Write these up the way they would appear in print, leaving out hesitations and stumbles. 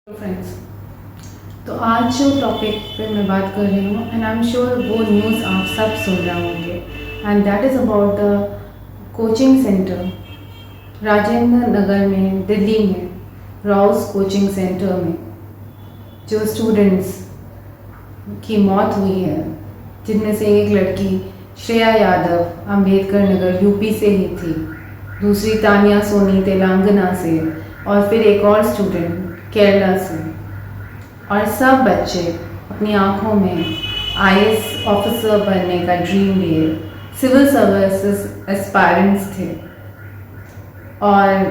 Friends, तो आज जो टॉपिक पे मैं बात कर रही हूँ एंड आई एम श्योर वो न्यूज़ आप सब सुन रहे होंगे and that is about the coaching centre Rajendra Nagar में, दिल्ली में, राउस कोचिंग सेंटर में जो स्टूडेंट्स की मौत हुई है, जिनमें से एक लड़की श्रेया यादव अम्बेडकर नगर यूपी से ही थी, दूसरी तानिया सोनी तेलंगाना से और फिर एक और स्टूडेंट केरला से। और सब बच्चे अपनी आँखों में आईएएस ऑफिसर बनने का ड्रीम लिए सिविल सर्विसेज एस्पायरेंट्स थे और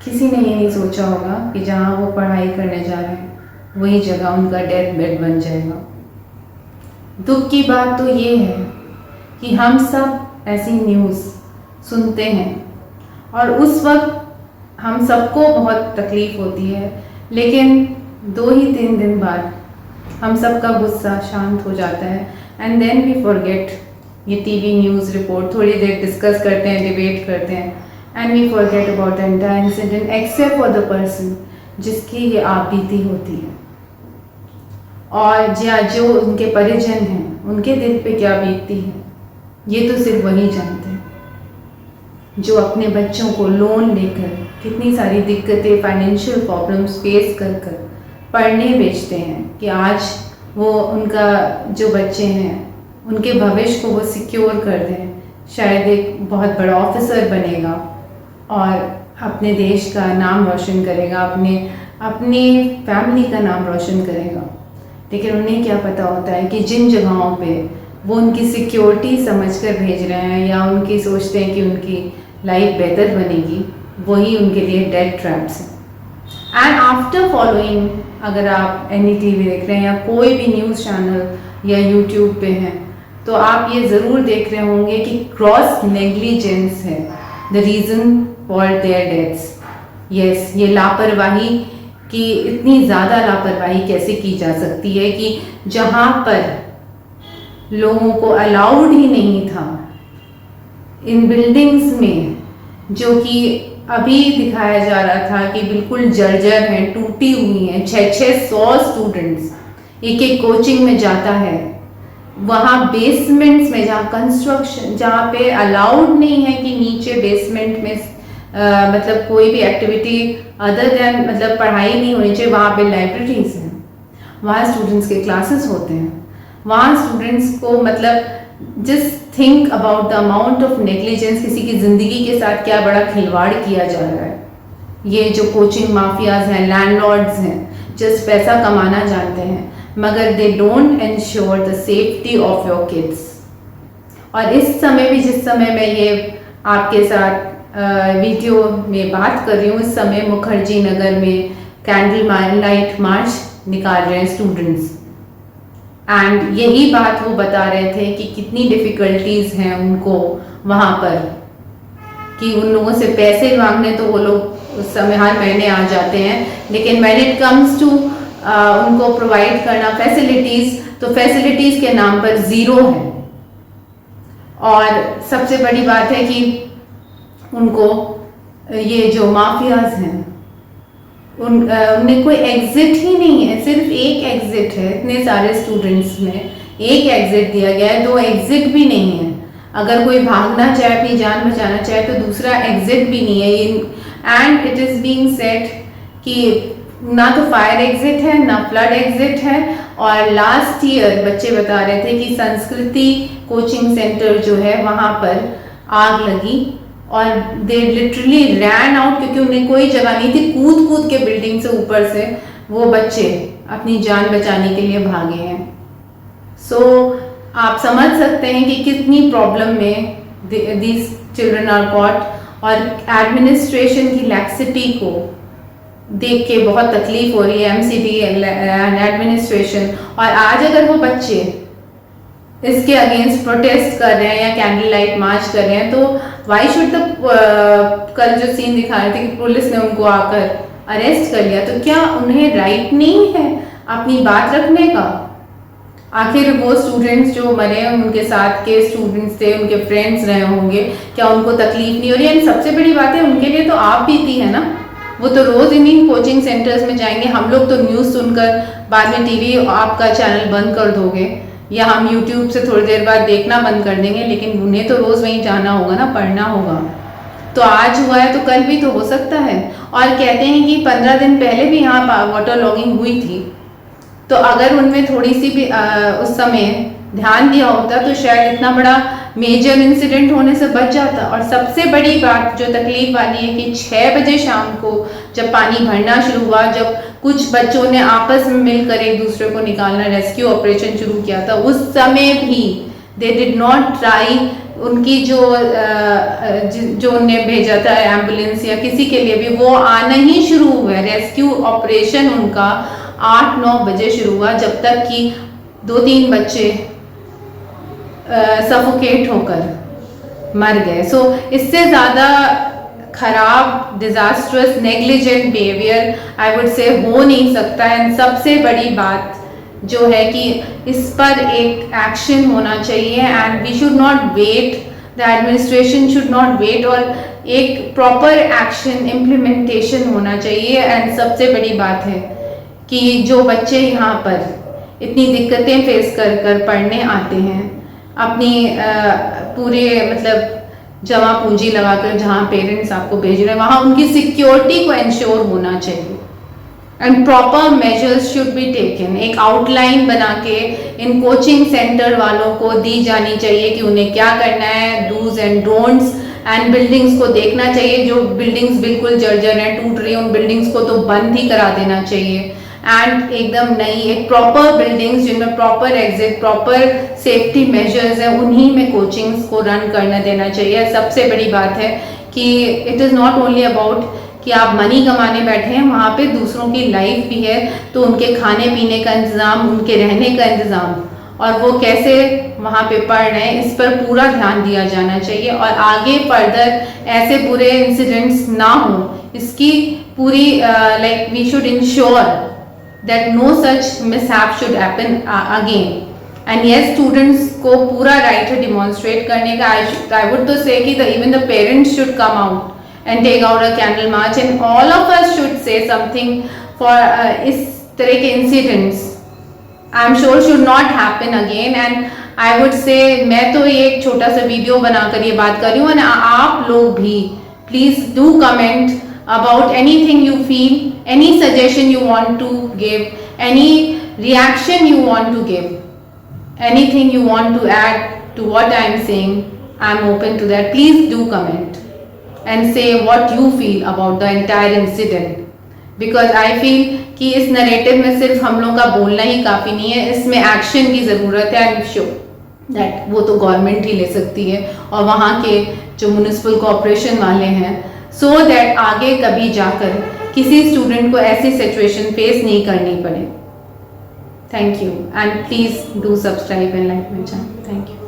किसी ने ये नहीं सोचा होगा कि जहाँ वो पढ़ाई करने जा रहे हैं वही जगह उनका डेथ बेड बन जाएगा। दुख की बात तो ये है कि हम सब ऐसी न्यूज़ सुनते हैं और उस वक्त हम सबको बहुत तकलीफ़ होती है, लेकिन 2 ही 3 दिन बाद हम सबका गुस्सा शांत हो जाता है एंड देन वी फॉरगेट। ये टीवी न्यूज़ रिपोर्ट थोड़ी देर डिस्कस करते हैं, डिबेट करते हैं and we forget about the entire incident except for the person जिसकी ये आपबीती होती है। और जो उनके परिजन हैं उनके दिल पे क्या बीतती है ये तो सिर्फ वही जानते हैं, जो अपने बच्चों को लोन लेकर कितनी सारी दिक्कतें, फाइनेंशियल प्रॉब्लम्स फेस कर कर पढ़ने भेजते हैं कि आज वो उनका जो बच्चे हैं उनके भविष्य को वो सिक्योर कर दें, शायद एक बहुत बड़ा ऑफिसर बनेगा और अपने देश का नाम रोशन करेगा, अपनी फैमिली का नाम रोशन करेगा। लेकिन उन्हें क्या पता होता है कि जिन जगहों पे वो उनकी सिक्योरिटी समझकर भेज रहे हैं या उनकी सोचते हैं कि उनकी लाइफ बेहतर बनेगी, वही उनके लिए डेथ ट्रैप्स हैं। एंड आफ्टर फॉलोइंग, अगर आप NDTV देख रहे हैं या कोई भी न्यूज़ चैनल या यूट्यूब पे हैं तो आप ये ज़रूर देख रहे होंगे कि क्रॉस नेग्लिजेंस है the reason for their deaths. Yes, ये लापरवाही की इतनी ज़्यादा लापरवाही कैसे की जा सकती है कि जहाँ पर लोगों को अलाउड ही नहीं था इन बिल्डिंग्स में, जो कि अभी दिखाया जा रहा था कि बिल्कुल जर्जर हैं, टूटी हुई हैं, 600 स्टूडेंट्स एक कोचिंग में जाता है, वहाँ बेसमेंट्स में जहाँ कंस्ट्रक्शन, जहाँ पे अलाउड नहीं है कि नीचे बेसमेंट में मतलब कोई भी एक्टिविटी अदर देन मतलब पढ़ाई नहीं होनी चाहिए, वहाँ पे लाइब्रेरीज हैं, वहाँ स्टूडेंट्स के क्लासेस होते हैं, वहाँ स्टूडेंट्स को मतलब just think about the amount of negligence, किसी की ज़िंदगी के साथ क्या बड़ा खिलवाड़ किया जा रहा है। ये जो कोचिंग माफियाज हैं, लैंडलॉर्ड्स हैं, जस्ट पैसा कमाना जानते हैं मगर they don't ensure the safety of your kids. और इस समय भी, जिस समय मैं ये आपके साथ वीडियो में बात कर रही हूँ, इस समय मुखर्जी नगर में कैंडल लाइट मार्च निकाल रहे हैं स्टूडेंट्स एंड यही बात वो बता रहे थे कि कितनी डिफ़िकल्टीज़ हैं उनको वहाँ पर, कि उन लोगों से पैसे मांगने तो वो लोग उस समय हर महीने आ जाते हैं, लेकिन व्हेन इट कम्स टू उनको प्रोवाइड करना फैसिलिटीज़, तो फैसिलिटीज़ के नाम पर ज़ीरो है। और सबसे बड़ी बात है कि उनको ये जो माफियाज हैं उनमें कोई एग्जिट ही नहीं है, सिर्फ एक एग्जिट है। इतने सारे स्टूडेंट्स में एक एग्जिट दिया गया है, 2 एग्जिट भी नहीं है। अगर कोई भागना चाहे, अपनी जान बचाना चाहे तो दूसरा एग्जिट भी नहीं है। And it is being said कि ना तो फायर एग्जिट है ना फ्लड एग्जिट है। और लास्ट ईयर बच्चे बता रहे थे कि संस्कृति कोचिंग सेंटर जो है वहाँ पर आग लगी और दे लिटरली रैन आउट, क्योंकि उन्हें कोई जगह नहीं थी, कूद कूद के बिल्डिंग से ऊपर से वो बच्चे अपनी जान बचाने के लिए भागे हैं। सो आप समझ सकते हैं कि कितनी प्रॉब्लम में दीज चिल्ड्रन आर कॉट। और एडमिनिस्ट्रेशन की लैक्सिटी को देख के बहुत तकलीफ हो रही है, MCD एंड एडमिनिस्ट्रेशन। और आज अगर वो बच्चे इसके अगेंस्ट प्रोटेस्ट कर रहे हैं या कैंडल लाइट मार्च कर रहे हैं तो वाई शुड द कल जो सीन दिखा रहे थे कि पुलिस ने उनको आकर अरेस्ट कर लिया, तो क्या उन्हें राइट नहीं है अपनी बात रखने का? आखिर वो स्टूडेंट्स जो मरे उनके साथ के स्टूडेंट्स थे, उनके फ्रेंड्स रहे होंगे, क्या उनको तकलीफ नहीं हो रही है? सबसे बड़ी बात है उनके लिए तो आप बीती है ना, वो तो रोज इन्हीं कोचिंग सेंटर्स में जाएंगे। हम लोग तो न्यूज़ सुनकर बाद में टीवी आपका चैनल बंद कर दोगे या हम यूट्यूब से थोड़ी देर बाद देखना बंद कर देंगे, लेकिन उन्हें तो रोज वहीं जाना होगा ना, पढ़ना होगा। तो आज हुआ है तो कल भी तो हो सकता है। और कहते हैं कि 15 दिन पहले भी यहाँ वाटर लॉगिंग हुई थी, तो अगर उनमें थोड़ी सी भी उस समय ध्यान दिया होता तो शायद इतना बड़ा मेजर इंसिडेंट होने से बच जाता। और सबसे बड़ी बात जो तकलीफ वाली है कि 6 बजे शाम को जब पानी भरना शुरू हुआ, जब कुछ बच्चों ने आपस में मिलकर एक दूसरे को निकालना रेस्क्यू ऑपरेशन शुरू किया था, उस समय भी दे डिड नॉट ट्राई। उनकी जो उन्हें भेजा था एम्बुलेंस या किसी के लिए भी, वो आना ही शुरू हुआ। रेस्क्यू ऑपरेशन उनका 8-9 बजे शुरू हुआ, जब तक कि 2-3 बच्चे सफोकेट होकर मर गए। सो इससे ज़्यादा खराब, disastrous, negligent behaviour I would say हो नहीं सकता है। सबसे बड़ी बात जो है कि इस पर एक एक्शन होना चाहिए and we should not wait, the administration should not wait, और एक प्रॉपर एक्शन इम्प्लीमेंटेशन होना चाहिए। एंड सबसे बड़ी बात है कि जो बच्चे यहाँ पर इतनी दिक्कतें फेस कर कर पढ़ने आते हैं, अपनी पूरे मतलब जमा पूंजी लगाकर जहाँ पेरेंट्स आपको भेज रहे हैं, वहाँ उनकी सिक्योरिटी को इंश्योर होना चाहिए and proper measures should be taken. एक आउटलाइन बना के इन कोचिंग सेंटर वालों को दी जानी चाहिए कि उन्हें क्या करना है, dos and don'ts. And buildings को देखना चाहिए, जो बिल्डिंग्स बिल्कुल जर्जर हैं, टूट रही हैं, उन बिल्डिंग्स को तो बंद ही करा देना चाहिए। एंड एकदम नई एक प्रॉपर बिल्डिंग्स जिनमें proper exit, proper safety measures है, उन्हीं में कोचिंग्स को रन करने देना चाहिए। सबसे बड़ी बात है कि it is not only about कि आप मनी कमाने बैठे हैं, वहाँ पे दूसरों की लाइफ भी है, तो उनके खाने पीने का इंतज़ाम, उनके रहने का इंतज़ाम, और वो कैसे वहाँ पे पढ़ रहे हैं, इस पर पूरा ध्यान दिया जाना चाहिए। और आगे फर्दर ऐसे बुरे इंसिडेंट्स ना हो, इसकी पूरी like we should ensure that no such mishap should happen again. And yes, students को पूरा right है demonstrate करने का। I would तो say कि even the parents should come out and take out a candle march, and all of us should say something for इस तरह के incidents I'm sure should not happen again. And I would say मैं तो ये एक छोटा सा video बनाकर ये बात कर रही हूँ, और आप लोग भी please do comment about anything you feel, any suggestion you want to give, any reaction you want to give, anything you want to add to what I am saying. I am open to that. Please do comment and say what you feel about the entire incident, because I feel कि इस narrative में सिर्फ हम लोगों का बोलना ही काफ़ी नहीं है, इसमें एक्शन की ज़रूरत है। आई एम श्योर दैट वो तो गवर्नमेंट ही ले सकती है, और वहाँ के जो म्यूनिसिपल कॉरपोरेशन वाले हैं, सो दैट आगे कभी जाकर किसी स्टूडेंट को ऐसी सिचुएशन फेस नहीं करनी पड़े। Thank you, and please do subscribe and like my channel. Thank you.